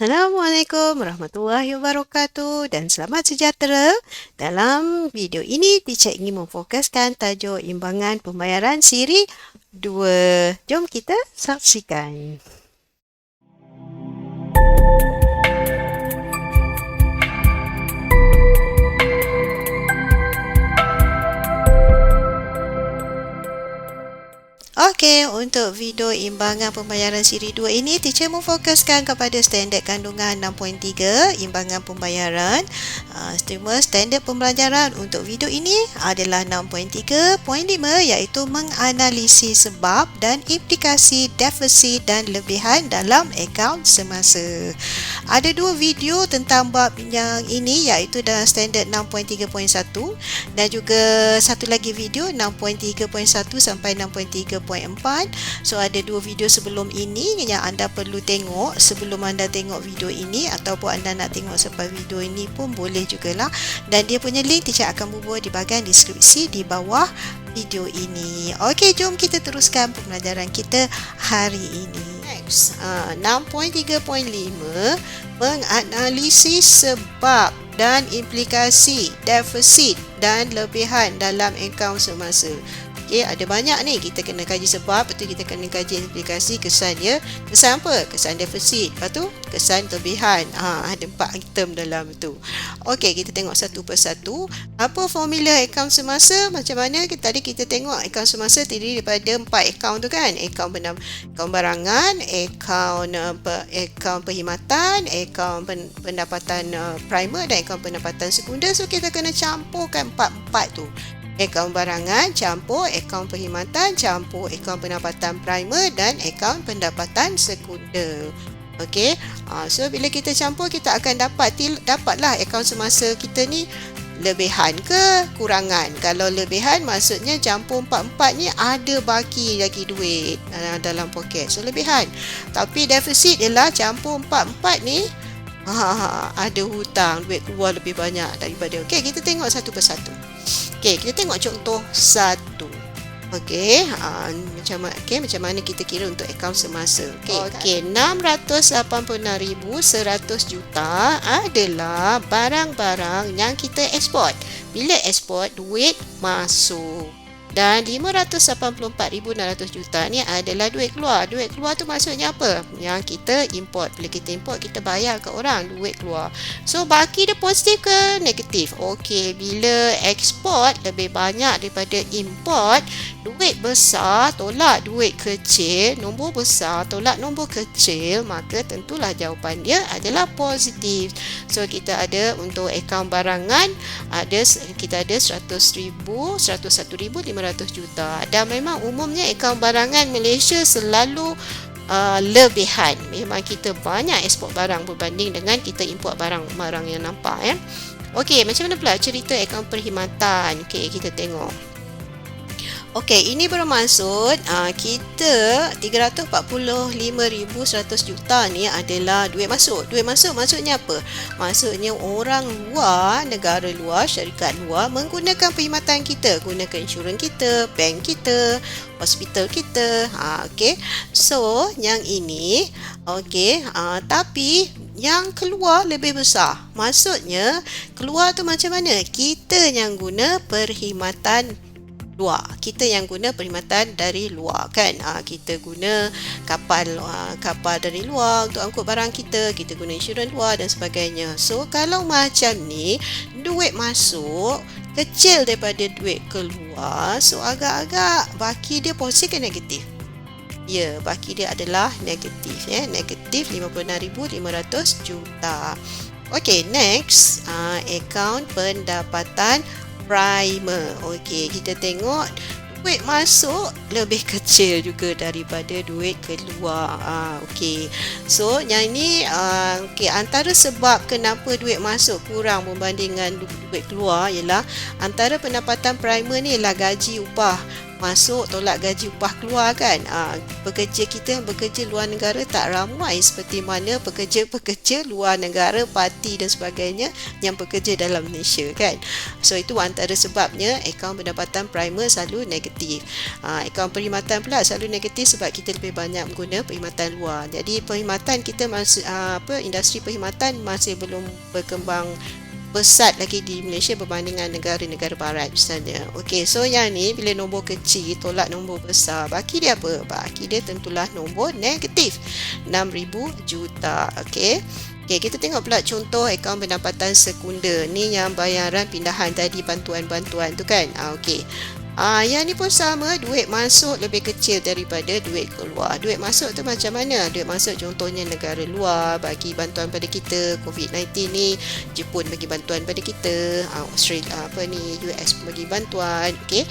Assalamualaikum warahmatullahi wabarakatuh dan selamat sejahtera. Dalam video ini, teacher ingin memfokuskan tajuk imbangan pembayaran siri 2. Jom kita saksikan. Okey, untuk video imbangan pembayaran siri 2 ini, teacher memfokuskan kepada standard kandungan 6.3 imbangan pembayaran. Standard pembelajaran untuk video ini adalah 6.3.5 iaitu menganalisis sebab dan implikasi defisit dan lebihan dalam akaun semasa. Ada dua video tentang bab yang ini iaitu dalam standard 6.3.1 dan juga satu lagi video 6.3.1 sampai 6.3.4. So ada dua video sebelum ini yang anda perlu tengok sebelum anda tengok video ini, ataupun anda nak tengok sampai video ini pun boleh jugalah, dan dia punya link teacher akan bubuh di bahagian deskripsi di bawah video ini. Okey, jom kita teruskan pembelajaran kita hari ini. Next, 6.3.5 menganalisis sebab dan implikasi defisit dan lebihan dalam akaun semasa. Okey, ada banyak ni, kita kena kaji sebab, lepas tu kita kena kaji implikasi, kesan dia. Kesan apa? Kesan defisit. Lepas tu kesan lebihan. Ada 4 item dalam tu. Okey, kita tengok satu persatu. Apa formula akaun semasa? Macam mana tadi kita tengok akaun semasa terdiri daripada 4 akaun tu kan? Akaun barangan, akaun perkhidmatan, akaun pendapatan primer dan akaun pendapatan sekunder. So kita kena campurkan 4 tu. Akaun barangan campur akaun perkhidmatan campur akaun pendapatan primer dan akaun pendapatan sekunder. Okey. So bila kita campur, kita akan dapatlah akaun semasa kita ni lebihan ke kurangan. Kalau lebihan maksudnya campur 4 ni ada baki lagi duit dalam poket. So lebihan. Tapi defisit ialah campur 4 ni ada hutang, duit keluar lebih banyak daripada. Okey, kita tengok satu persatu. Okey, kita tengok contoh 1. Okey, macam mana kita kira untuk akaun semasa. Okey, 686,100 juta adalah barang-barang yang kita ekspor. Bila ekspor, duit masuk. Dan 584,600 juta ni adalah duit keluar. Duit keluar tu maksudnya apa? Yang kita import. Bila kita import, kita bayar ke orang, duit keluar. So, baki dia positif ke negatif? Okey, bila ekspor lebih banyak daripada import, duit besar tolak duit kecil, nombor besar tolak nombor kecil, maka tentulah jawapan dia adalah positif. So, kita ada untuk akaun barangan, kita ada 101,500 juta. Dan memang umumnya akaun barangan Malaysia selalu lebihan. Memang kita banyak ekspor barang berbanding dengan kita import barang-barang yang nampak. Okey, macam mana pula cerita akaun perkhidmatan? Okey, kita tengok. Okey, ini bermaksud kita 345,100 juta ni adalah duit masuk. Duit masuk maksudnya apa? Maksudnya orang luar, negara luar, syarikat luar menggunakan perkhidmatan kita, gunakan insurans kita, bank kita, hospital kita. Okey. So, yang ini tapi yang keluar lebih besar. Maksudnya keluar tu macam mana? Kita yang guna perkhidmatan luar. Kita yang guna perkhidmatan dari luar kan. Kita guna kapal dari luar untuk angkut barang kita guna insurans luar dan sebagainya. So kalau macam ni, duit masuk kecil daripada duit keluar, so agak-agak baki dia positif ke negatif? Ya, baki dia adalah negatif negatif 56,500 juta. Okey, next akaun pendapatan primer. Okey, kita tengok duit masuk lebih kecil juga daripada duit keluar. Okey. So, yang ni antara sebab kenapa duit masuk kurang berbanding dengan duit keluar ialah antara pendapatan primer ni ialah gaji upah masuk tolak gaji upah keluar kan. Pekerja kita yang bekerja luar negara tak ramai seperti mana pekerja-pekerja luar negara, parti dan sebagainya yang bekerja dalam Malaysia kan. So itu antara sebabnya akaun pendapatan primer selalu negatif. Akaun perkhidmatan pula selalu negatif sebab kita lebih banyak menggunakan perkhidmatan luar. Jadi perkhidmatan kita masih industri perkhidmatan masih belum berkembang pesat lagi di Malaysia berbandingan negara-negara barat misalnya. Okey, so yang ni bila nombor kecil tolak nombor besar, baki dia apa? Baki dia tentulah nombor negatif, 6,000 juta. Okey. Okey, kita tengok pula contoh akaun pendapatan sekunder. Ni yang bayaran pindahan tadi, bantuan-bantuan tu kan. Okey. Yang ni pun sama, duit masuk lebih kecil daripada duit keluar. Duit masuk tu macam mana? Duit masuk contohnya negara luar bagi bantuan pada kita, COVID-19 ni, Jepun bagi bantuan pada kita, Australia US bagi bantuan. Okey.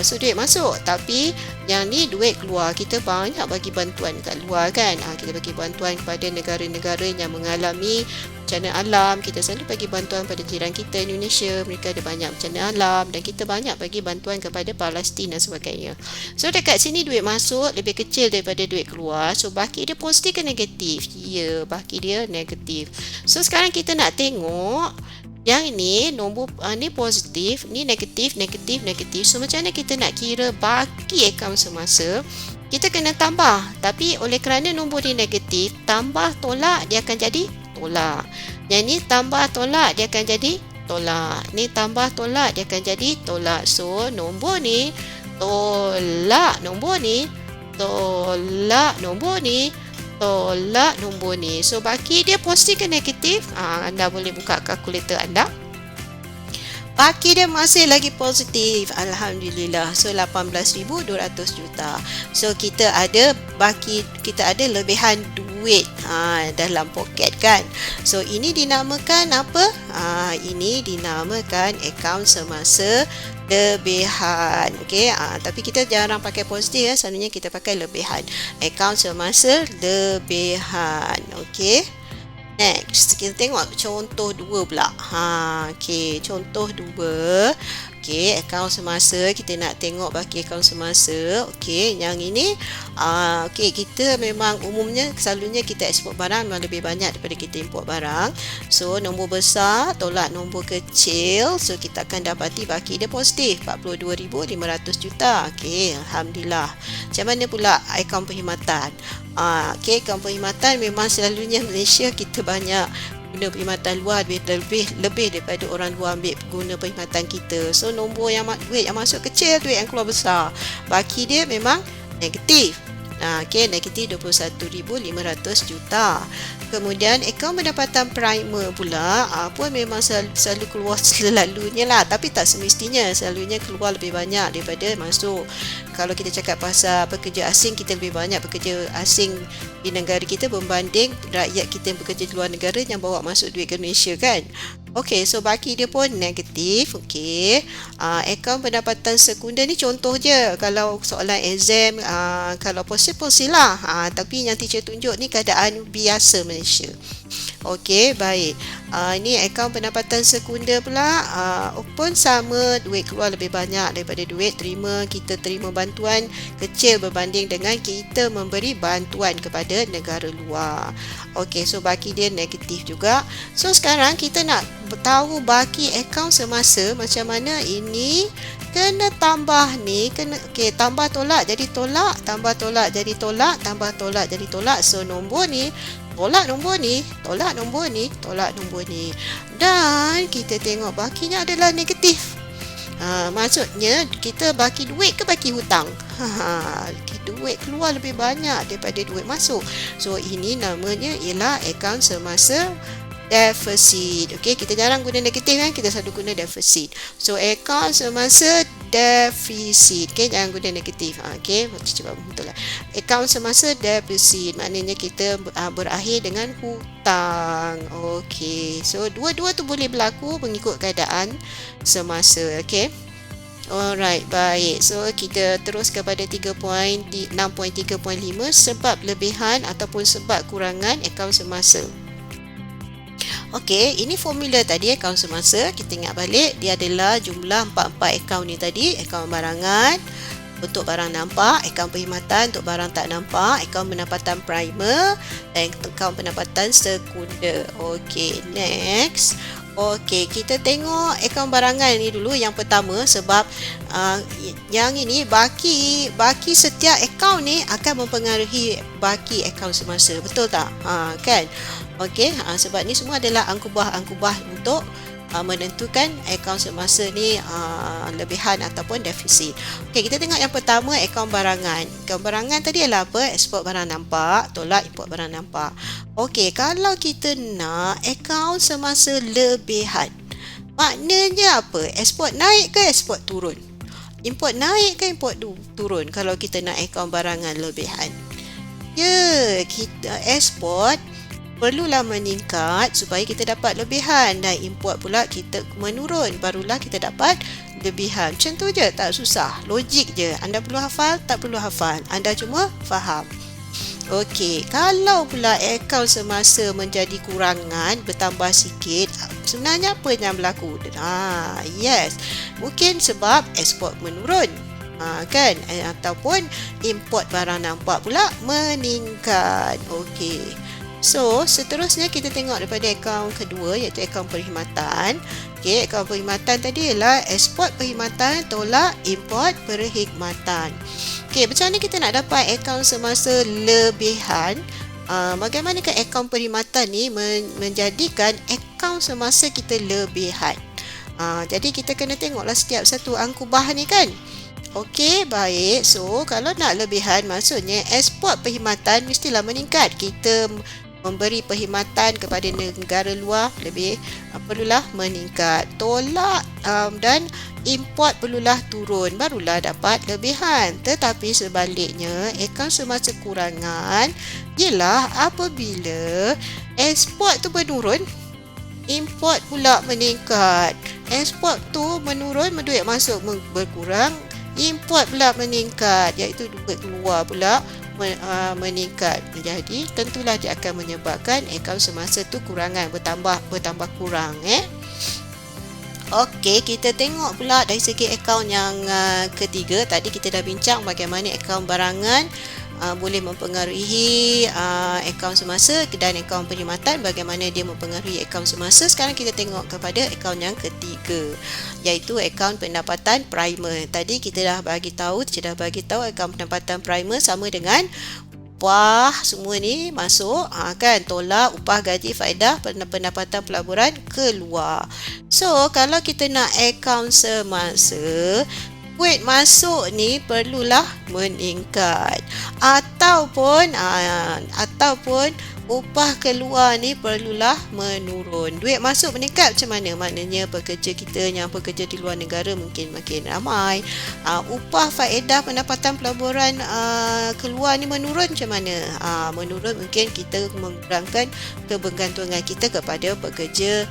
So duit masuk, tapi yang ni duit keluar, kita banyak bagi bantuan kat luar kan. Kita bagi bantuan kepada negara-negara yang mengalami bencana alam. Kita selalu bagi bantuan pada jiran kita Indonesia, mereka ada banyak bencana alam, dan kita banyak bagi bantuan kepada Palestin dan sebagainya. So dekat sini duit masuk lebih kecil daripada duit keluar, so baki dia positif ke negatif? Ya, baki dia negatif. So sekarang kita nak tengok yang ini nombor ni positif, ni negatif, negatif, negatif. So macam mana kita nak kira baki akaun semasa? Kita kena tambah, tapi oleh kerana nombor ni negatif, tambah tolak dia akan jadi tolak. Yang ni tambah tolak dia akan jadi tolak. Ni tambah tolak dia akan jadi tolak. So nombor ni tolak nombor ni, tolak nombor ni, tolak nombor ni. So baki dia positif ke negatif? Anda boleh buka kalkulator anda. Baki dia masih lagi positif, alhamdulillah. So 18,200 juta. So kita ada baki, kita ada lebihan duit dalam poket kan. So ini dinamakan apa? Ini dinamakan akaun semasa lebihan. Okey, tapi kita jarang pakai positif ya, selalunya kita pakai lebihan. Akaun semasa lebihan. Okey. Next, kita tengok contoh 2 pula. Okey, contoh 2. Okey, akaun semasa, kita nak tengok baki akaun semasa. Okey, yang ini okey, kita memang umumnya selalunya kita ekspor barang memang lebih banyak daripada kita import barang. So nombor besar tolak nombor kecil, so kita akan dapati baki dia positif, 42,500 juta. Okey, alhamdulillah. Macam mana pula akaun perkhidmatan? Okey, akaun perkhidmatan memang selalunya Malaysia kita banyak guna perkhidmatan luar, lebih daripada orang luar ambil guna perkhidmatan kita. So nombor yang duit yang masuk kecil, duit yang keluar besar. Baki dia memang negatif. Okey, negatif 21,500 juta. Kemudian akaun pendapatan primer pula pun memang selalu keluar selalunya lah, tapi tak semestinya, selalunya keluar lebih banyak daripada masuk. Kalau kita cakap pasal pekerja asing, kita lebih banyak pekerja asing di negara kita berbanding rakyat kita yang bekerja di luar negara yang bawa masuk duit ke Malaysia kan. Okey, so baki dia pun negatif. Okey, akaun pendapatan sekunder ni contoh je. Kalau soalan exam, kalau positif lah. Tapi yang teacher tunjuk ni keadaan biasa Malaysia. Okey, baik. Ini akaun pendapatan sekunder pula pun sama, duit keluar lebih banyak daripada duit terima. Kita terima bantuan kecil berbanding dengan kita memberi bantuan kepada negara luar. Okey, so baki dia negatif juga. So sekarang kita nak tahu baki akaun semasa macam mana. Ini kena tambah ni, kena tambah tolak jadi tolak, tambah tolak jadi tolak, tambah tolak jadi tolak. So nombor ni tolak nombor ni, tolak nombor ni, tolak nombor ni. Dan kita tengok bakinya adalah negatif. Maksudnya kita baki duit ke baki hutang? Duit keluar lebih banyak daripada duit masuk. So ini namanya ialah akaun semasa defisit. Okey, kita jarang guna negatif kan, kita selalu guna defisit. So akaun semasa defisit. Okey, jangan guna negatif. Okey, cuba betul lah. Akaun semasa defisit maknanya kita berakhir dengan hutang. Okey, so dua-dua tu boleh berlaku mengikut keadaan semasa. Okey. Alright, baik. So kita terus kepada 6.3.5 sebab lebihan ataupun sebab kurangan akaun semasa. Okey, ini formula tadi akaun semasa. Kita ingat balik, dia adalah jumlah 44 akaun ni tadi. Akaun barangan, untuk barang nampak, akaun perkhidmatan untuk barang tak nampak, akaun pendapatan primer dan akaun pendapatan sekunder. Okey, next. Okey, kita tengok akaun barangan ni dulu yang pertama sebab yang ini baki setiap akaun ni akan mempengaruhi baki akaun semasa. Betul tak? Kan? Okey, sebab ni semua adalah angkubah untuk menentukan akaun semasa ni lebihan ataupun defisit. Okey, kita tengok yang pertama, akaun barangan. Akaun barangan tadi adalah apa? Ekspor barang nampak, tolak import barang nampak. Okey, kalau kita nak akaun semasa lebihan, maknanya apa? Ekspor naik ke ekspor turun? Import naik ke import turun kalau kita nak akaun barangan lebihan? Ya, kita ekspor perlulah meningkat supaya kita dapat lebihan, dan import pula kita menurun, barulah kita dapat lebihan. Macam tu je, tak susah, logik je. Anda perlu hafal, tak perlu hafal, anda cuma faham. Okey, kalau pula akaun semasa menjadi kurangan, bertambah sikit, sebenarnya apa yang berlaku? Yes, mungkin sebab ekspor menurun, kan, ataupun import barang nampak pula meningkat. Okey, so seterusnya kita tengok daripada akaun kedua, iaitu akaun perkhidmatan. Okey, akaun perkhidmatan tadi ialah ekspor perkhidmatan tolak import perkhidmatan. Okey, macam mana kita nak dapat akaun semasa lebihan? Bagaimanakah akaun perkhidmatan ni menjadikan akaun semasa kita lebihan? Jadi kita kena tengoklah setiap satu angkubah ni kan. Okey, baik. So, kalau nak lebihan, maksudnya ekspor perkhidmatan mestilah meningkat. Kita memberi perkhidmatan kepada negara luar lebih perlulah meningkat. Tolak dan import perlulah turun, barulah dapat lebihan. Tetapi sebaliknya, akaun semasa kurangan ialah apabila ekspor tu menurun, import pula meningkat. Ekspor tu menurun, duit masuk berkurang, import pula meningkat, iaitu duit keluar pula meningkat. Jadi tentulah dia akan menyebabkan akaun semasa tu kurangan, bertambah kurang. Okey, kita tengok pula dari segi akaun yang ketiga. Tadi kita dah bincang bagaimana akaun barangan boleh mempengaruhi akaun semasa, dan akaun perkhidmatan bagaimana dia mempengaruhi akaun semasa. Sekarang kita tengok kepada akaun yang ketiga, iaitu akaun pendapatan primer. Tadi kita dah bagi tahu akaun pendapatan primer sama dengan upah semua ni masuk, kan, tolak upah, gaji, faedah, pendapatan pelaburan keluar. So kalau kita nak akaun semasa, duit masuk ni perlulah meningkat, ataupun upah keluar ni perlulah menurun. Duit masuk meningkat macam mana? Maknanya pekerja kita yang bekerja di luar negara mungkin makin ramai. Upah, faedah, pendapatan pelaburan keluar ni menurun macam mana? Menurun mungkin kita mengurangkan kebergantungan kita kepada pekerja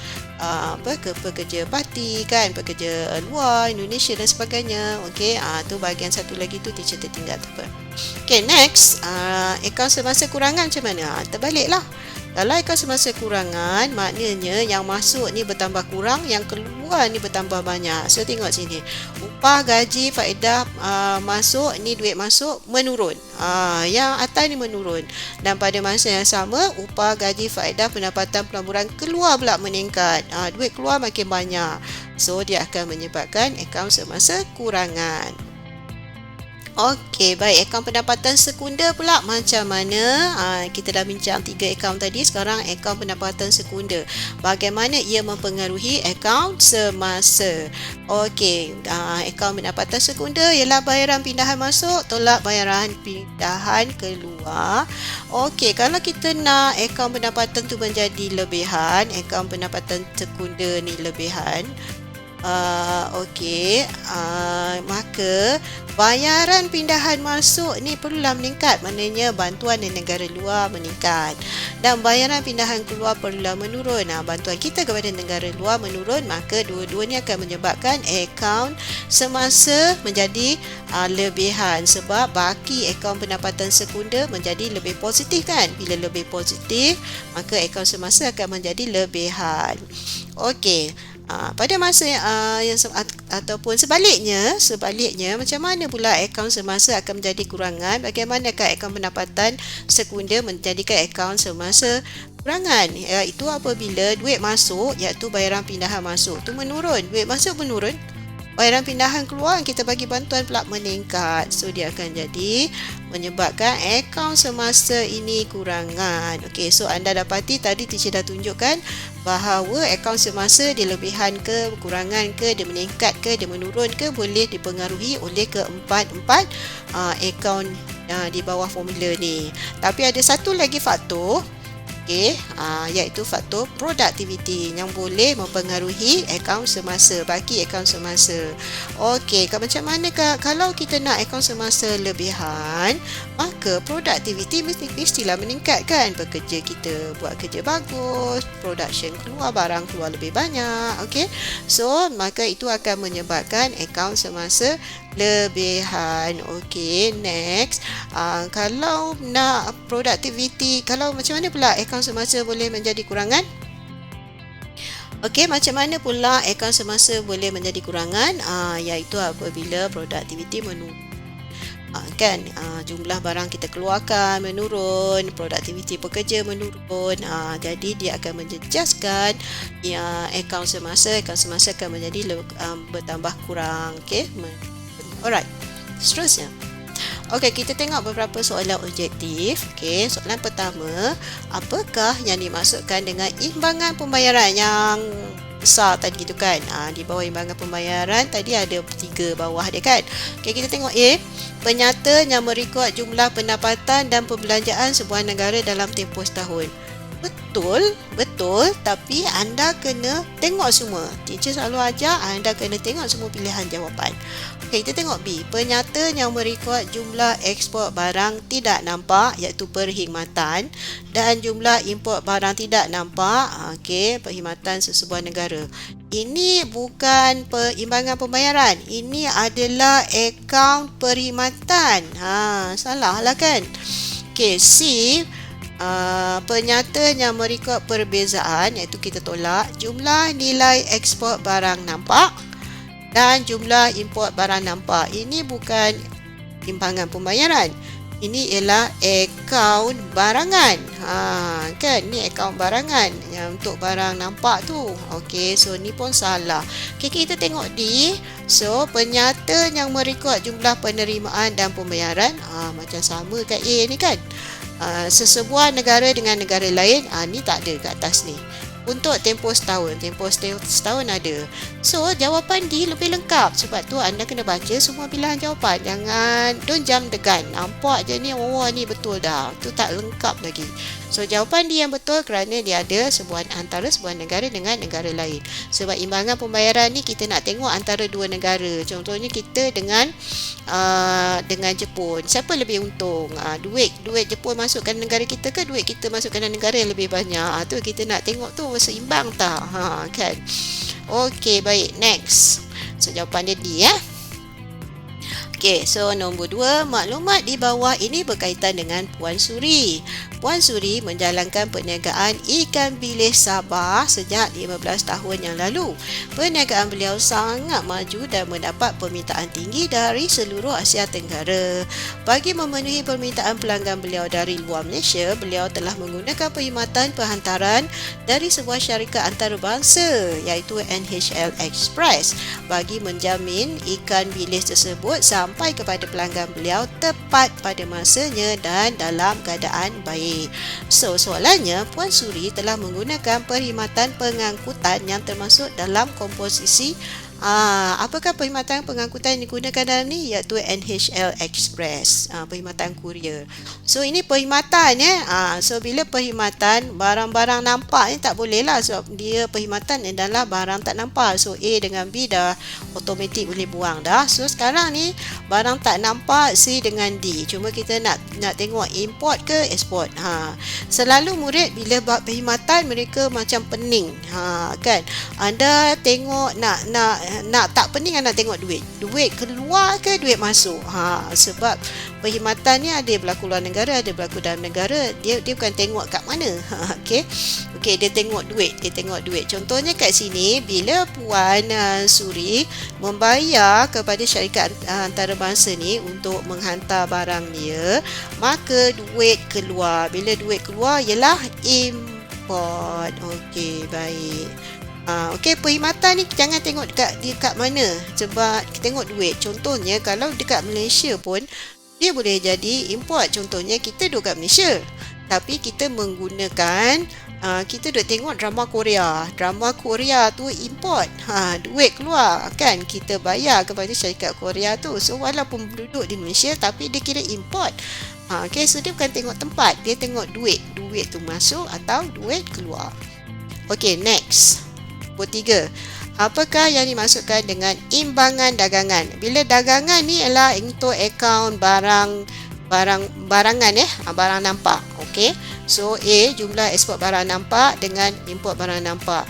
pekerja parti, kan, pekerja luar Indonesia dan sebagainya. Okey, tu bahagian satu lagi tu teacher tertinggal tu apa. Okey, next, akaun semasa kurangan macam mana? Terbaliklah. Kalau akaun semasa kurangan, maknanya yang masuk ni bertambah kurang, yang keluar ni bertambah banyak. So tengok sini, upah, gaji, faedah masuk ni, duit masuk menurun. Yang atas ni menurun, dan pada masa yang sama upah, gaji, faedah, pendapatan pelaburan keluar pula meningkat. Duit keluar makin banyak. So dia akan menyebabkan akaun semasa kurangan. Okey, baik. Akaun pendapatan sekunder pula macam mana? Kita dah bincang 3 akaun tadi. Sekarang akaun pendapatan sekunder, bagaimana ia mempengaruhi akaun semasa. Okey, akaun pendapatan sekunder ialah bayaran pindahan masuk tolak bayaran pindahan keluar. Okey, kalau kita nak akaun pendapatan tu menjadi lebihan, akaun pendapatan sekunder ni lebihan, okey, maka bayaran pindahan masuk ni perlulah meningkat, maknanya bantuan dari negara luar meningkat, dan bayaran pindahan keluar perlulah menurun. Bantuan kita kepada negara luar menurun, maka dua-duanya akan menyebabkan akaun semasa menjadi lebihan, sebab baki akaun pendapatan sekunder menjadi lebih positif, kan. Bila lebih positif, maka akaun semasa akan menjadi lebihan. Okey, pada masa ataupun sebaliknya macam mana pula akaun semasa akan menjadi kurangan, bagaimanakah akaun pendapatan sekunder menjadikan akaun semasa kurangan, iaitu apabila duit masuk iaitu bayaran pindahan masuk tu menurun, duit masuk menurun, bayaran pindahan keluar kita bagi bantuan pula meningkat. So dia akan jadi menyebabkan akaun semasa ini kurangan. Okey, so anda dapati tadi teacher dah tunjukkan bahawa akaun semasa dia lebihan ke, kurangan ke, dia meningkat ke, dia menurun ke, boleh dipengaruhi oleh keempat-empat akaun di bawah formula ni. Tapi ada satu lagi faktor, iaitu faktor productivity yang boleh mempengaruhi akaun semasa, bagi akaun semasa. Okey, macam mana kalau kita nak akaun semasa lebihan, maka productivity mestilah meningkat kan. Pekerja kita buat kerja bagus, production keluar, barang keluar lebih banyak. Okey, so maka itu akan menyebabkan akaun semasa lebihan. Okey, next. Kalau nak productivity, kalau macam mana pula akaun semasa boleh menjadi kurangan? Okey, macam mana pula akaun semasa boleh menjadi kurangan? Iaitu apabila productivity menurun. Jumlah barang kita keluarkan menurun, produktiviti pekerja menurun, jadi dia akan menjejaskan akaun semasa akan menjadi bertambah kurang. Okey, alright, seterusnya. Okey, kita tengok beberapa soalan objektif. Okey, soalan pertama, apakah yang dimaksudkan dengan imbangan pembayaran yang besar tadi tu kan? Di bawah imbangan pembayaran tadi ada 3 bawah dia kan. Okey, kita tengok A. Penyata yang merekod jumlah pendapatan dan perbelanjaan sebuah negara dalam tempoh setahun. Betul, tapi anda kena tengok semua. Teacher selalu ajar anda kena tengok semua pilihan jawapan. Okey, kita tengok B. Penyata yang merekod jumlah ekspor barang tidak nampak iaitu perkhidmatan dan jumlah import barang tidak nampak, okey, perkhidmatan sesebuah negara. Ini bukan imbangan pembayaran. Ini adalah akaun perkhidmatan. Salah lah kan? Okey, C. Penyata yang merekod perbezaan iaitu kita tolak jumlah nilai ekspor barang nampak dan jumlah import barang nampak. Ini bukan imbangan pembayaran. Ini ialah akaun barangan. Kan, ni akaun barangan yang untuk barang nampak tu. Okey, so ni pun salah. Okey, kita tengok D. So penyata yang merekod jumlah penerimaan dan pembayaran, macam sama kat A ni kan. Sesebuah negara dengan negara lain, ni tak ada kat atas ni. Untuk tempoh setahun ada. So jawapan D lebih lengkap. Sebab tu anda kena baca semua pilihan jawapan. Jangan don't jump the gun. Nampak je ni, ni betul dah. Tu tak lengkap lagi. So jawapan D yang betul kerana dia ada antara sebuah negara dengan negara lain. Sebab imbangan pembayaran ni kita nak tengok antara dua negara. Contohnya kita dengan Jepun. Siapa lebih untung? Duit Jepun masukkan negara kita ke duit kita masukkan negara yang lebih banyak? Tu kita nak tengok tu seimbang tak? Kan? Okey, baik, next. So jawapan dia D ya. Okey, so nombor 2, maklumat di bawah ini berkaitan dengan Puan Suri. Puan Suri menjalankan perniagaan ikan bilis Sabah sejak 15 tahun yang lalu. Perniagaan beliau sangat maju dan mendapat permintaan tinggi dari seluruh Asia Tenggara. Bagi memenuhi permintaan pelanggan beliau dari luar Malaysia, beliau telah menggunakan perkhidmatan penghantaran dari sebuah syarikat antarabangsa iaitu NHL Express bagi menjamin ikan bilis tersebut sampai kepada pelanggan beliau tepat pada masanya dan dalam keadaan baik. So, soalannya, Puan Suri telah menggunakan perkhidmatan pengangkutan yang termasuk dalam komposisi apakah perkhidmatan pengangkutan yang digunakan dalam ni? Iaitu NHL Express, perkhidmatan kurier. So ini perkhidmatan so bila perkhidmatan barang-barang nampak ni tak boleh lah sebab dia perkhidmatan adalah barang tak nampak. So A dengan B dah automatik boleh buang dah. So sekarang ni barang tak nampak, C dengan D. Cuma kita nak tengok import ke export. Selalu murid bila buat perkhidmatan mereka macam pening. Kan? Anda tengok nak tak pening anda tengok duit keluar ke duit masuk. Sebab perkhidmatan ni ada berlaku luar negara, ada berlaku dalam negara, dia bukan tengok kat mana. Okey. Okey, dia tengok duit. Contohnya kat sini, bila Puan Suri membayar kepada syarikat antarabangsa ni untuk menghantar barang dia, maka duit keluar. Bila duit keluar ialah import. Okey, baik. Okey, perkhidmatan ni jangan tengok dekat mana, sebab kita tengok duit. Contohnya kalau dekat Malaysia pun dia boleh jadi import. Contohnya kita duduk kat Malaysia, tapi kita menggunakan kita duk tengok drama Korea. Drama Korea tu import. Duit keluar kan, kita bayar kepada syarikat Korea tu. So walaupun duduk di Malaysia tapi dia kira import. Okay, so dia bukan tengok tempat, dia tengok duit. Duit tu masuk atau duit keluar. Okay, next. Nombor 3. Apakah yang dimasukkan dengan imbangan dagangan? Bila dagangan ni ialah untuk akaun barangan barang nampak. Okey, so A, jumlah ekspor barang nampak dengan import barang nampak.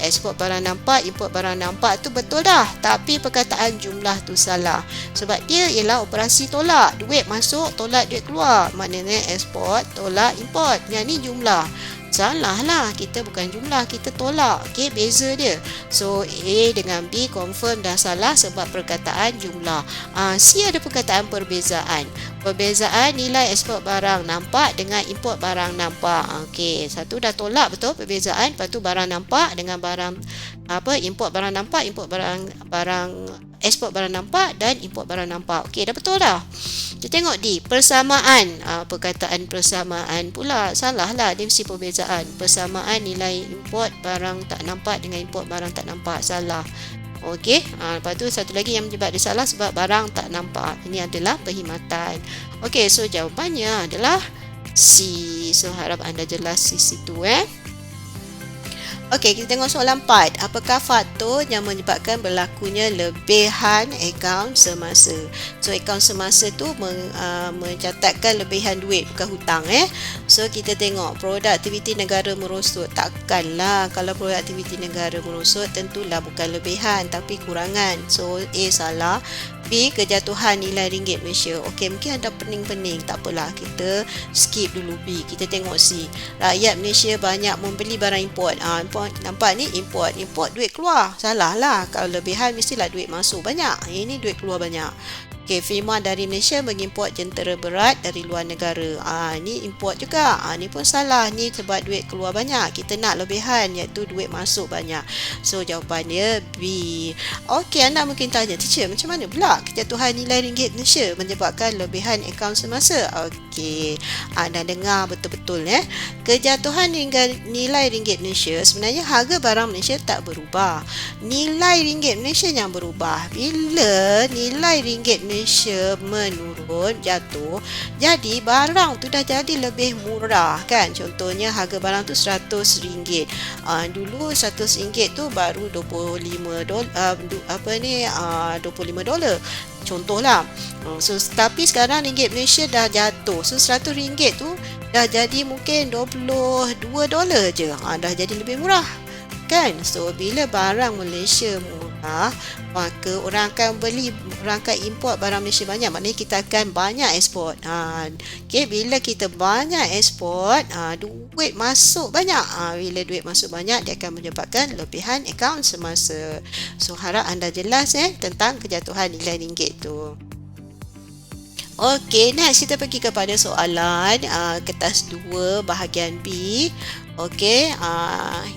Ekspor barang nampak, import barang nampak tu betul dah, tapi perkataan jumlah tu salah, sebab dia ialah operasi tolak. Duit masuk, tolak duit keluar, maknanya ekspor tolak import. Yang ni jumlah. Salah lah, kita bukan jumlah, kita tolak. Okey, beza dia. So A dengan B confirm dah salah sebab perkataan jumlah. C ada perkataan perbezaan. Perbezaan nilai ekspor barang nampak dengan import barang nampak. Okey, satu dah tolak betul perbezaan, lepas tu barang nampak dengan barang import barang nampak, ekspor barang nampak dan import barang nampak. Okey, dah betul dah. Kita tengok D, persamaan. Perkataan persamaan pula salah lah, dia mesti perbezaan. Persamaan nilai import barang tak nampak dengan import barang tak nampak, salah. Okey, lepas tu satu lagi yang menyebab dia salah sebab barang tak nampak. Ini adalah perkhidmatan. Okey, so jawapannya adalah C. So harap anda jelas di situ. Okey, kita tengok soalan 4. Apakah faktor yang menyebabkan berlakunya lebihan akaun semasa? So akaun semasa tu mencatatkan lebihan duit, bukan hutang. So kita tengok produktiviti negara merosot. Takkanlah kalau produktiviti negara merosot, tentulah bukan lebihan tapi kurangan. So A salah. B, kejatuhan nilai ringgit Malaysia. Okey, mungkin anda pening-pening, tak apalah, kita skip dulu B. Kita tengok C. Rakyat Malaysia banyak membeli barang import. Nampak ni import duit keluar. Salah lah, kalau lebihan mestilah duit masuk banyak. Ini duit keluar banyak. Okey, firma dari Malaysia mengimport jentera berat dari luar negara. Ni import juga. Ni pun salah. Ni sebab duit keluar banyak. Kita nak lebihan, iaitu duit masuk banyak. So jawapannya B. Okey, anda mungkin tanya, teacher, macam mana pula kejatuhan nilai ringgit Malaysia menyebabkan lebihan akaun semasa? Okey, anda dengar betul-betul Kejatuhan nilai ringgit Malaysia, sebenarnya harga barang Malaysia tak berubah. Nilai ringgit Malaysia yang berubah. Bila nilai ringgit Malaysia menurun, jatuh, jadi barang tu dah jadi lebih murah kan. Contohnya harga barang tu RM100. Dulu RM100 tu baru $25. Contohlah. So tapi sekarang ringgit Malaysia dah jatuh. So RM100 tu dah jadi mungkin $22 je. Dah jadi lebih murah kan. So bila barang Malaysia murah, maka orang akan import barang Malaysia banyak, maknanya kita akan banyak ekspor. Okay, bila kita banyak ekspor, duit masuk banyak. Bila duit masuk banyak, dia akan menyebabkan lebihan akaun semasa. So harap anda jelas tentang kejatuhan nilai ringgit tu. Okey, next kita pergi kepada soalan kertas 2 bahagian B. Okey,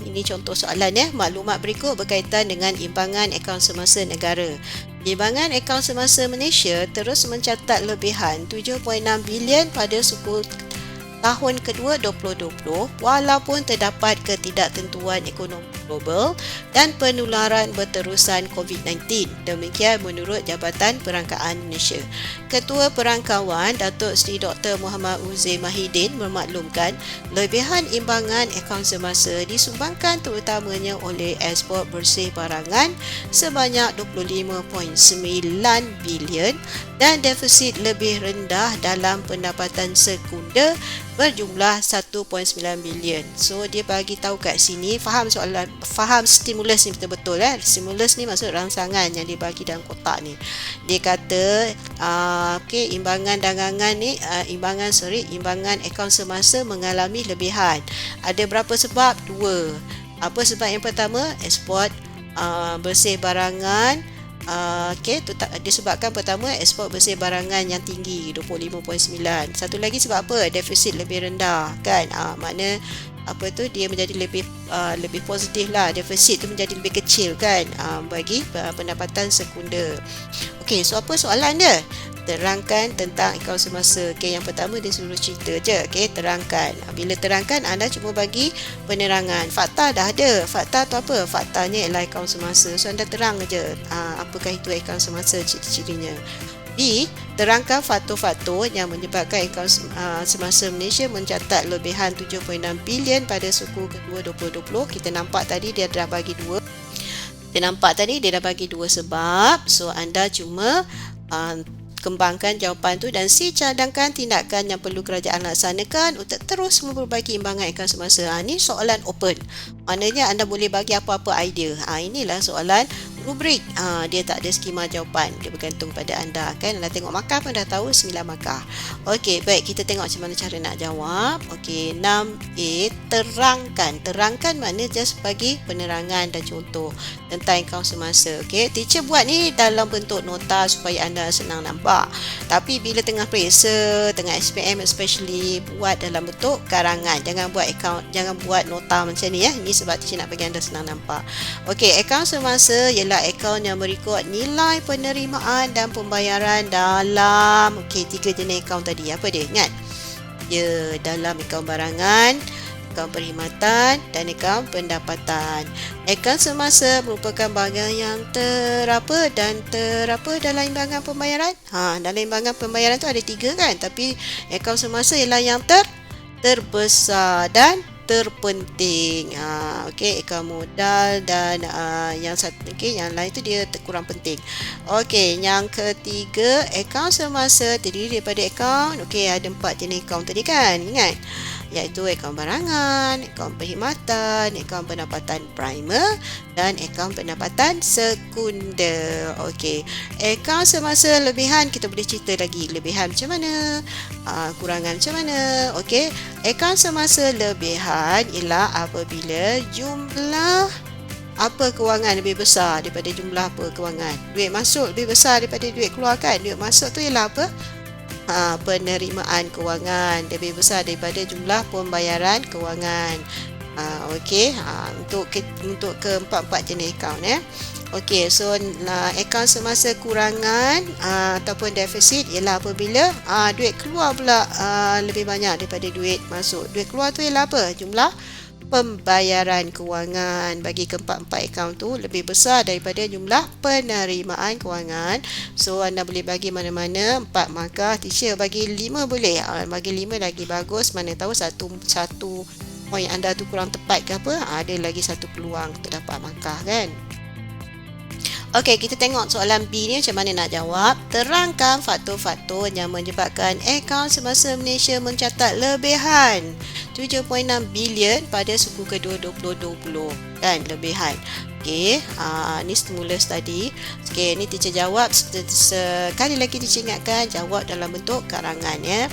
ini contoh soalan Maklumat berikut berkaitan dengan imbangan akaun semasa negara. Imbangan akaun semasa Malaysia terus mencatat lebihan 7.6 bilion pada suku tahun kedua 2020 walaupun terdapat ketidaktentuan ekonomi global dan penularan berterusan COVID-19. Demikian menurut Jabatan Perangkaan Malaysia. Ketua Perangkawan Datuk Seri Dr. Muhammad Uzair Mahidin memaklumkan lebihan imbangan akaun semasa disumbangkan terutamanya oleh ekspor bersih barangan sebanyak 25.9 bilion dan defisit lebih rendah dalam pendapatan sekunder berjumlah 1.9 bilion. So dia bagi tahu kat sini, faham soalan faham stimulus ni betul-betul. Stimulus ni maksud rangsangan yang dibagi dalam kotak ni. Dia kata imbangan dagangan ni, imbangan akaun semasa mengalami lebihan. Ada berapa sebab? 2. Apa sebab yang pertama? Ekspor bersih barangan. Disebabkan pertama ekspor bersih barangan yang tinggi 25.9. Satu lagi sebab apa? Defisit lebih rendah kan. Makna dia menjadi lebih positif lah. Defisit tu menjadi lebih kecil kan bagi pendapatan sekunder. Okey, so apa soalan dia? Terangkan tentang akaun semasa. Okey, yang pertama dia suruh cerita je. Okey, terangkan. Bila terangkan, anda cuma bagi penerangan. Fakta dah ada. Fakta tu apa? Faktanya ialah akaun semasa. So anda terang je apakah itu akaun semasa, ciri-cirinya. B. Terangkan faktor-faktor yang menyebabkan akaun semasa Malaysia mencatat lebihan 7.6 bilion pada suku kedua 2020. Kita nampak tadi dia dah bagi dua. Sebab. So anda cuma kembangkan jawapan tu, dan C. Cadangkan tindakan yang perlu kerajaan laksanakan untuk terus memperbaiki imbangan akaun semasa. Ni soalan open. Maknanya anda boleh bagi apa-apa idea. Inilah soalan rubrik. Dia tak ada skema jawapan. Dia bergantung pada anda kan. Anda tengok markah pun dah tahu 9 markah. Okey, baik, kita tengok macam mana cara nak jawab. Okey, 6A, terangkan. Terangkan makna just bagi penerangan dan contoh tentang akaun semasa. Okey, teacher buat ni dalam bentuk nota supaya anda senang nampak. Tapi bila tengah periksa, tengah SPM especially, buat dalam bentuk karangan. Jangan buat nota macam ni ya. Ini sebab teacher nak bagi anda senang nampak. Okey, akaun semasa ialah akaun yang berikut nilai penerimaan dan pembayaran dalam 3 jenis akaun tadi. Apa dia? Ingat? Ya, dalam akaun barangan, akaun perkhidmatan dan akaun pendapatan. Akaun semasa merupakan bahagian yang dalam imbangan pembayaran. Dalam imbangan pembayaran tu ada 3 kan, tapi akaun semasa ialah yang terbesar dan terpenting. Akaun modal dan yang lain tu dia kurang penting. Okey, yang ketiga, akaun semasa terdiri daripada akaun. Ada 4 jenis akaun tadi kan, ingat, iaitu akaun barangan, akaun perkhidmatan, akaun pendapatan primer dan akaun pendapatan sekunder. Okey, akaun semasa lebihan kita boleh cerita lagi. Lebihan macam mana? Kurangan macam mana? Okey, akaun semasa lebihan ialah apabila jumlah kewangan lebih besar daripada jumlah kewangan. Duit masuk lebih besar daripada duit keluar kan? Duit masuk tu ialah apa? Penerimaan kewangan lebih besar daripada jumlah pembayaran kewangan. Untuk keempat-empat jenis akaun ya. Okey, so akaun semasa kurangan ataupun defisit ialah apabila duit keluar pula lebih banyak daripada duit masuk. Duit keluar tu ialah apa? Jumlah pembayaran kewangan bagi keempat-empat akaun tu lebih besar daripada jumlah penerimaan kewangan. So anda boleh bagi mana-mana 4 markah. Teacher bagi 5 boleh. Bagi 5 lagi bagus. Mana tahu satu point anda tu kurang tepat ke apa, ada lagi satu peluang untuk dapat markah kan. Okey, kita tengok soalan B ni macam mana nak jawab. Terangkan faktor-faktor yang menyebabkan akaun semasa Malaysia mencatat lebihan 7.6 bilion pada suku kedua 2020 dan lebihan. Okey, ni stimulus tadi. Okey, ni teacher jawab sekali lagi, teacher ingatkan jawab dalam bentuk karangan ya.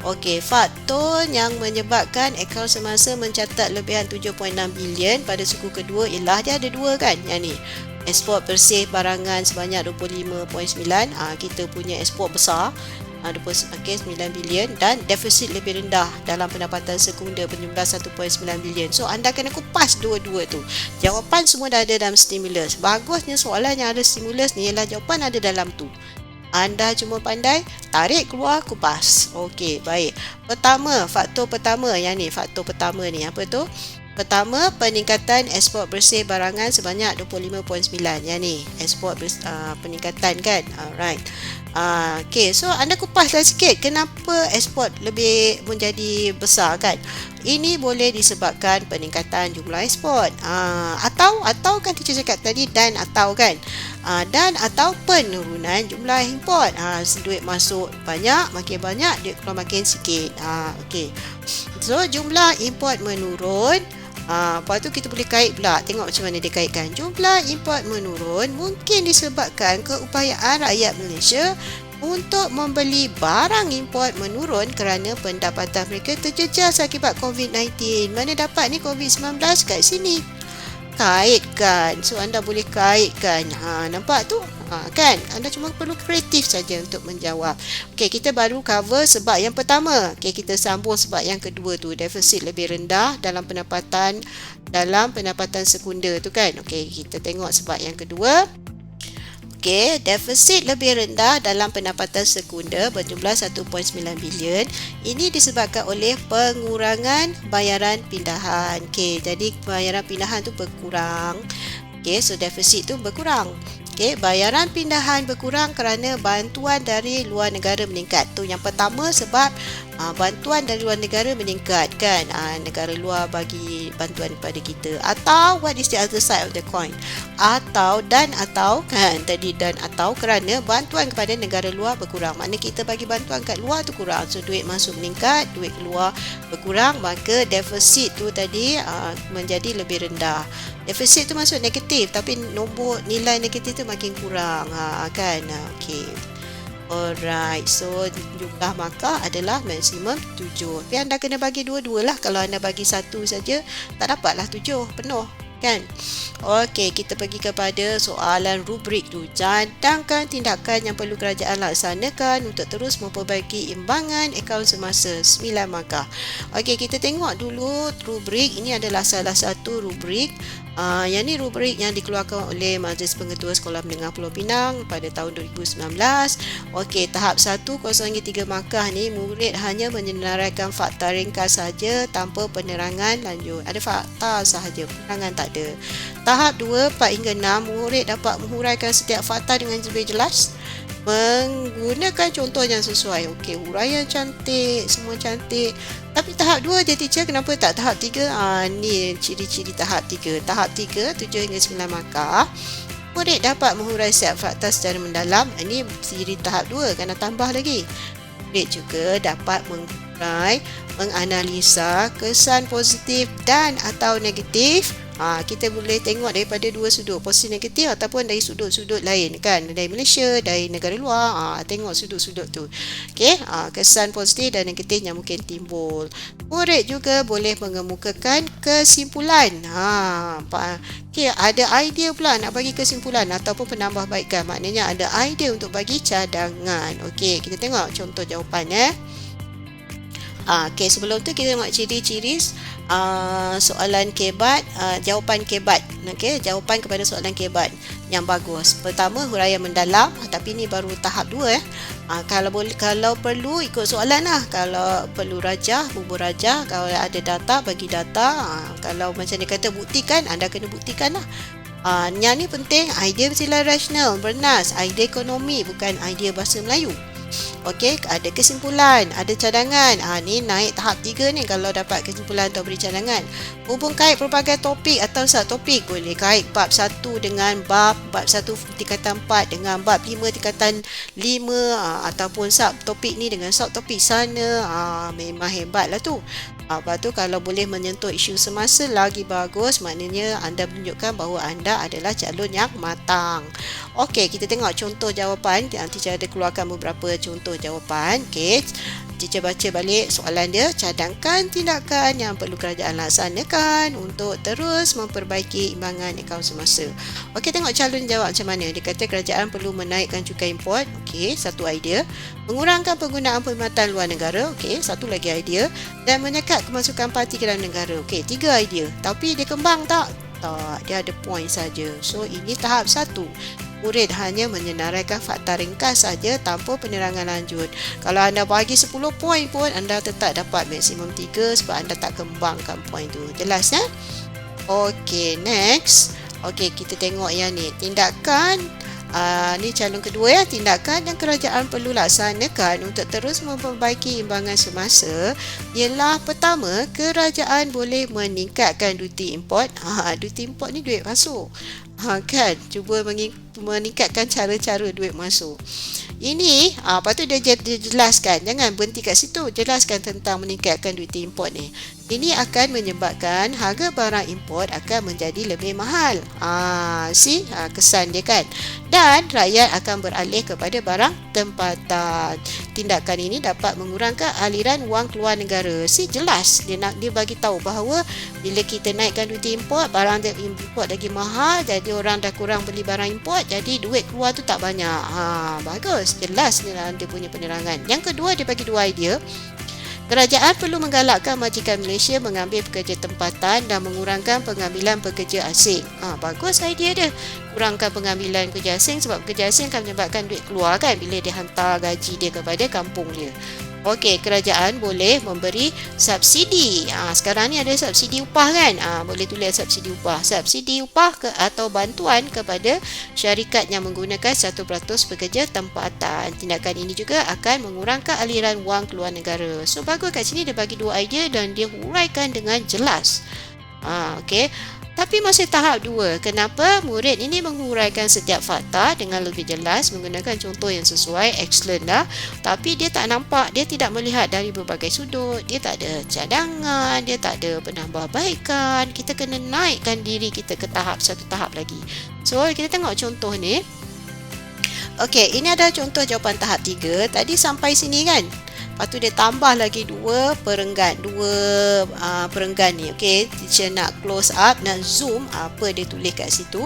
Okey, faktor yang menyebabkan akaun semasa mencatat lebihan 7.6 bilion pada suku kedua ialah dia ada 2 kan yang ni. Ekspor bersih barangan sebanyak 25.9. Kita punya ekspor besar 9 bilion dan defisit lebih rendah dalam pendapatan sekunder berjumlah 1.9 bilion. So anda kena kupas dua-dua tu. Jawapan semua dah ada dalam stimulus. Bagusnya soalan yang ada stimulus ni ialah jawapan ada dalam tu. Anda cuma pandai tarik keluar, kupas. Okey, baik. Faktor pertama ni apa tu? Pertama, peningkatan ekspor bersih barangan sebanyak 25.9. Yang ni, ekspor peningkatan kan? Alright. Okay, so anda kupaslah sikit. Kenapa ekspor lebih menjadi besar kan? Ini boleh disebabkan peningkatan jumlah ekspor. Atau kan teacher cakap tadi dan atau kan? Dan atau penurunan jumlah import. Duit masuk banyak, makin banyak, duit keluar makin sikit. Okay. So, jumlah import menurun. Lepas tu kita boleh kait pula. Tengok macam mana dia kaitkan. Jumlah import menurun mungkin disebabkan keupayaan rakyat Malaysia untuk membeli barang import menurun kerana pendapatan mereka terjejas akibat COVID-19. Mana dapat ni COVID-19 kat sini? Kaitkan. So anda boleh kaitkan. Nampak tu? Kan? Anda cuma perlu kreatif saja untuk menjawab. Okey, kita baru cover sebab yang pertama. Okey, kita sambung sebab yang kedua tu, defisit lebih rendah dalam pendapatan sekunder tu kan. Okey, kita tengok sebab yang kedua. Okey, defisit lebih rendah dalam pendapatan sekunder berjumlah 1.9 bilion. Ini disebabkan oleh pengurangan bayaran pindahan. Okey, jadi bayaran pindahan tu berkurang. Okey, so defisit tu berkurang. Okey, bayaran pindahan berkurang kerana bantuan dari luar negara meningkat. Tu yang pertama sebab bantuan dari luar negara meningkat kan. Negara luar bagi bantuan kepada kita. Atau what is the other side of the coin? Atau kan tadi atau kerana bantuan kepada negara luar berkurang. Maknanya kita bagi bantuan kat luar tu kurang. So duit masuk meningkat, duit keluar berkurang, maka defisit tu tadi menjadi lebih rendah. Defisit tu masuk negatif tapi nombor nilai negatif tu makin kurang kan. Okey. Alright, so jumlah markah adalah maksimum 7. Tapi anda kena bagi dua-dua lah. Kalau anda bagi satu saja, tak dapatlah 7 penuh kan. Okey, kita pergi kepada soalan rubrik tu. Cadangkan tindakan yang perlu kerajaan laksanakan untuk terus memperbaiki imbangan akaun semasa. 9 markah. Okey, kita tengok dulu rubrik. Ini adalah salah satu rubrik. Yang ni rubrik yang dikeluarkan oleh Majlis Pengetua Sekolah Menengah Pulau Pinang pada tahun 2019. Okey, tahap 1 0-3 markah ni murid hanya menyenaraikan fakta ringkas saja tanpa penerangan lanjut. Ada fakta sahaja, penerangan tak ada. Tahap 2 4 hingga 6 murid dapat menghuraikan setiap fakta dengan lebih jelas menggunakan contoh yang sesuai. Okey, huraian cantik, semua cantik. Tapi tahap 2 je teacher, kenapa tak tahap 3? Ni ciri-ciri tahap 3. Tahap 3 7 hingga 9 markah. Murid dapat menghurai setiap fakta secara mendalam. Ini ciri tahap 2, kena tambah lagi. Murid juga dapat menghurai, menganalisa kesan positif dan atau negatif. Kita boleh tengok daripada dua sudut, positif negatif ataupun dari sudut-sudut lain kan, dari Malaysia, dari negara luar. Tengok sudut-sudut tu. Okey, kesan positif dan negatif yang mungkin timbul. Murid juga boleh mengemukakan kesimpulan. Okey, ada idea pula nak bagi kesimpulan ataupun penambahbaikan. Maknanya ada idea untuk bagi cadangan. Okey, kita tengok contoh jawapan Okey, sebelum tu kita tengok ciri-ciri soalan kebat, jawapan kebat. Okey, jawapan kepada soalan kebat yang bagus. Pertama, huraian mendalam, tapi ni baru tahap 2 kalau perlu ikut soalan lah. Kalau perlu rajah, bubur rajah. Kalau ada data, bagi data. Kalau macam dia kata buktikan, anda kena buktikan lah. Yang ni penting, idea bersila rasional, bernas, idea ekonomi, bukan idea bahasa Melayu. Okey, ada kesimpulan, ada cadangan. Ni naik tahap 3 ni kalau dapat kesimpulan atau beri cadangan. Hubung kait pelbagai topik atau subtopik. Boleh kait bab 1 dengan bab 1 tingkatan 4 dengan bab 5 tingkatan 5 ataupun subtopik ni dengan subtopik sana. Memang hebat lah tu. Lepas tu kalau boleh menyentuh isu semasa lagi bagus, maknanya anda menunjukkan bahawa anda adalah calon yang matang. Okey, kita tengok contoh jawapan. Teacher ada keluarkan beberapa contoh jawapan. Okey, teacher baca balik soalan dia. Cadangkan tindakan yang perlu kerajaan laksanakan untuk terus memperbaiki imbangan akaun semasa. Okey, tengok calon jawab macam mana. Dia kata kerajaan perlu menaikkan cukai import. Okey, satu idea. Mengurangkan penggunaan perkhidmatan luar negara. Okey, satu lagi idea. Dan menyekat kemasukan parti ke dalam negara. Okey, 3 idea. Tapi dia kembang tak? Tak, dia ada point saja. So, ini tahap 1. Murid hanya menyenaraikan fakta ringkas saja tanpa penerangan lanjut. Kalau anda bagi 10 poin pun, anda tetap dapat maksimum 3 sebab anda tak kembangkan poin tu. Jelas ya? Okey, next. Okey, kita tengok yang ni. Tindakan ni calon kedua tindakan yang kerajaan perlu laksanakan untuk terus memperbaiki imbangan semasa ialah pertama, kerajaan boleh meningkatkan duty import. Duty import ni duit masuk. Kan, cuba meningkatkan cara-cara duit masuk. Ini, lepas tu dia jelaskan, jangan berhenti kat situ, jelaskan tentang meningkatkan duit import ni. Ini akan menyebabkan harga barang import akan menjadi lebih mahal. Kesan dia kan. Dan rakyat akan beralih kepada barang tempatan. Tindakan ini dapat mengurangkan aliran wang keluar negara. Jelas dia bagi tahu bahawa bila kita naikkan duit import, barang import lagi mahal, jadi orang dah kurang beli barang import, jadi duit keluar tu tak banyak. Bagus, jelas dia punya penerangan. Yang kedua, dia bagi dua idea. Kerajaan perlu menggalakkan majikan Malaysia mengambil pekerja tempatan dan mengurangkan pengambilan pekerja asing. Bagus idea dia. Kurangkan pengambilan pekerja asing sebab pekerja asing akan menyebabkan duit keluar kan bila dia hantar gaji dia kepada kampung dia. Okey, kerajaan boleh memberi subsidi. Sekarang ni ada subsidi upah kan? Boleh tulis subsidi upah. Subsidi upah atau bantuan kepada syarikat yang menggunakan 1% pekerja tempatan. Tindakan ini juga akan mengurangkan aliran wang keluar negara. So, bagus kat sini dia bagi dua idea dan dia huraikan dengan jelas. Okey. Tapi masih tahap 2. Kenapa murid ini menguraikan setiap fakta dengan lebih jelas menggunakan contoh yang sesuai, excellent lah. Tapi dia tak nampak, dia tidak melihat dari berbagai sudut, dia tak ada cadangan, dia tak ada penambahbaikan. Kita kena naikkan diri kita ke satu tahap lagi. So, kita tengok contoh ni. Okey, ini ada contoh jawapan tahap 3. Tadi sampai sini kan? Lepas tu dia tambah lagi dua perenggan ni. Okey, teacher nak close up, nak zoom apa dia tulis kat situ.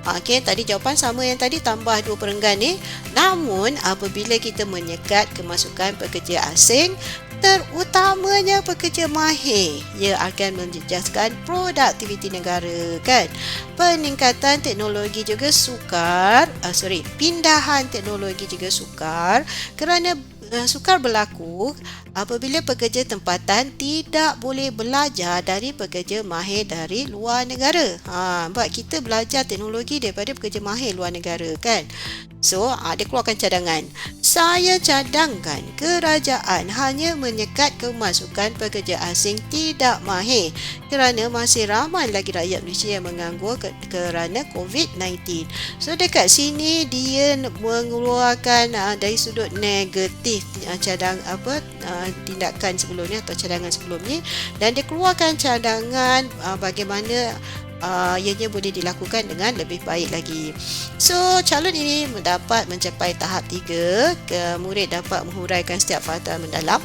Okey, tadi jawapan sama yang tadi, tambah dua perenggan ni. Namun apabila kita menyekat kemasukan pekerja asing, terutamanya pekerja mahir, ia akan menjejaskan produktiviti negara kan. Peningkatan teknologi juga pindahan teknologi juga sukar kerana sukar berlaku apabila pekerja tempatan tidak boleh belajar dari pekerja mahir dari luar negara. Sebab kita belajar teknologi daripada pekerja mahir luar negara kan. So, dia keluarkan cadangan. Saya cadangkan kerajaan hanya menyekat kemasukan pekerja asing tidak mahir kerana masih ramai lagi rakyat Malaysia yang menganggur kerana COVID-19. So, dekat sini dia mengeluarkan dari sudut negatif tindakan sebelumnya atau cadangan sebelum ni, dan dia keluarkan cadangan bagaimana ianya boleh dilakukan dengan lebih baik lagi. So, calon ini dapat mencapai tahap 3. Murid dapat menghuraikan setiap fakta mendalam.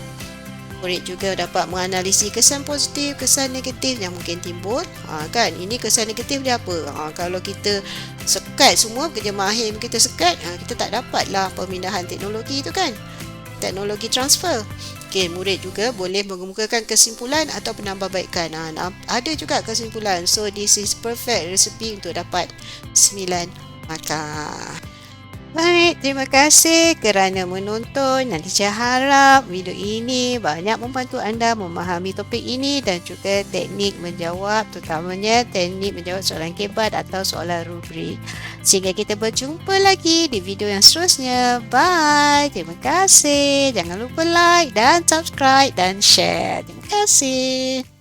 Murid juga dapat menganalisis kesan positif, kesan negatif yang mungkin timbul. Kan, ini kesan negatif dia apa? Kalau kita sekat semua pekerja mahir, kita sekat, kita tak dapatlah pemindahan teknologi itu kan. Teknologi transfer. Okey, murid juga boleh mengemukakan kesimpulan atau penambahbaikan. Ada juga kesimpulan. So, this is perfect recipe untuk dapat 9 markah. Baik, terima kasih kerana menonton. Nanti saya harap video ini banyak membantu anda memahami topik ini dan juga teknik menjawab, terutamanya teknik menjawab soalan kebat atau soalan rubrik. Sehingga kita berjumpa lagi di video yang seterusnya. Bye. Terima kasih. Jangan lupa like dan subscribe dan share. Terima kasih.